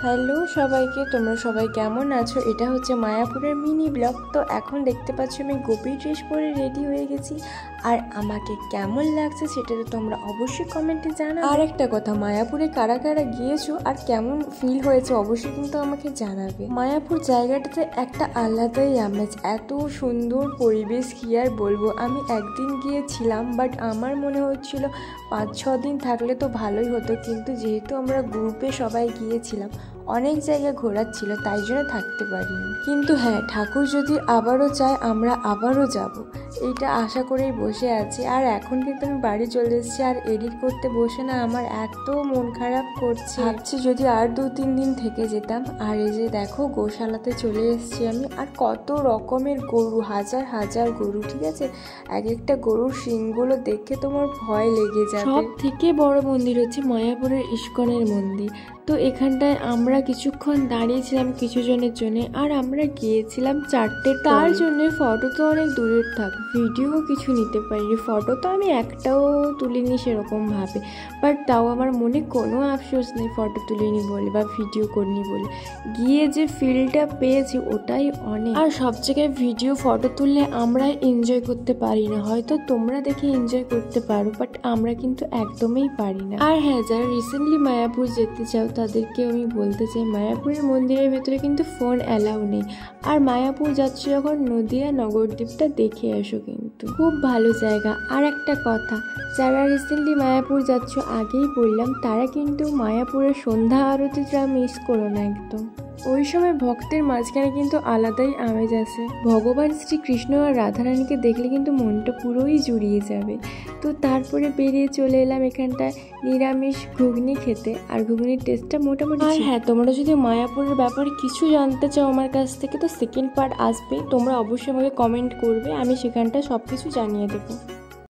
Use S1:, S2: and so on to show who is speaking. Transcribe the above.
S1: Hello সবাইকে, তোমরা সবাই কেমন আছো? এটা হচ্ছে মায়াপুরের মিনি ব্লগ। তো এখন দেখতে পাচ্ছ আমি গোপী ড্রেস পরে রেডি হয়ে গেছি, আর আমাকে কেমন লাগছে সেটা তো তোমরা অবশ্যই কমেন্টে জানাবে। আর একটা কথা, মায়াপুরে কারা কারা গিয়েছো আর কেমন ফিল হয়েছে অবশ্যই কিন্তু আমাকে জানাবে। মায়াপুর জায়গাটাতে একটা আলাদাই আমেজ, এত সুন্দর পরিবেশ কি আর বলবো। আমি একদিন গিয়েছিলাম, বাট আমার মনে হচ্ছিল 5-6 দিন থাকলে তো ভালোই হতো, কিন্তু যেহেতু আমরা গ্রুপে সবাই গিয়েছিলাম, অনেক জায়গা ঘোরার ছিল, তাই জন্য থাকতে পারিনি। কিন্তু হ্যাঁ, ঠাকুর যদি আবারও চায় আমরা আবারও যাব, এইটা আশা করেই বসে আছি। আর এখন কিন্তু আমি বাড়ি চলে এসেছি, আর এডিট করতে বসে না আমার এত মন খারাপ করছে, ভাবছি যদি আর 2-3 দিন থেকে যেতাম। আর এই যে দেখো, গোশালাতে চলে এসেছি আমি, আর কত রকমের গরু, হাজার হাজার গরু, ঠিক আছে। এক একটা গরুর শিংগুলো দেখে তোমার ভয় লেগে যাবে। সব থেকে বড় মন্দির হচ্ছে মায়াপুরের ইস্কনের মন্দির। তো এখানটায় আমরা কিছুক্ষণ দাঁড়িয়েছিলাম কিছু জনের জন্য, আর আমরা গিয়েছিলাম 4টে। তার জন্য ফটো তো অনেক দূরের থাক, ভিডিও কিছু নিতে পারিনি। ফটো তো আমি একটাও তুলিনি সেরকম ভাবে, বাট তাও আমার মনে কোনো আফসোস নেই ফটো তুলিনি বলে বা ভিডিও করিনি বলে। গিয়ে যে ফিলটা পেয়েছি ওটাই অনেক। আর সব জায়গায় ভিডিও ফটো তুললে আমরা এনজয় করতে পারি না, হয়তো তোমরা দেখে এনজয় করতে পারো, বাট আমরা কিন্তু একদমই পারি না। আর হ্যাঁ, যারা রিসেন্টলি মায়াপুর যেতে চাও তাদেরকে আমি বলতে চাই, মায়াপুরের মন্দিরের ভেতরে কিন্তু ফোন অ্যালাউ নেই। আর মায়াপুর যাচ্ছ যখন নদিয়া নগরদ্বীপটা দেখে আসো, কিন্তু খুব ভালো জায়গা। আর একটা কথা, যারা রিসেন্টলি মায়াপুর যাচ্ছ, আগেই বললাম, তারা কিন্তু মায়াপুরের সন্ধ্যা আরতিটা মিস করো না একদম। ওই সময় ভক্তের মাঝখানে কিন্তু আলাদাই আমেজ আছে। ভগবান শ্রীকৃষ্ণ আর রাধারানীকে দেখলে কিন্তু মনটা পুরোই জুড়িয়ে যাবে। তো তারপরে বেরিয়ে চলে এলাম এখানটায় নিরামিষ ঘুগনি খেতে, আর ঘুগনির টেস্টটা মোটামুটি। আর হ্যাঁ, তোমরা যদি মায়াপুরের ব্যাপারে কিছু জানতে চাও আমার কাছ থেকে, তো সেকেন্ড পার্ট আসবে, তোমরা অবশ্যই আমাকে কমেন্ট করবে, আমি সেখানটা সব কিছু জানিয়ে দেবো।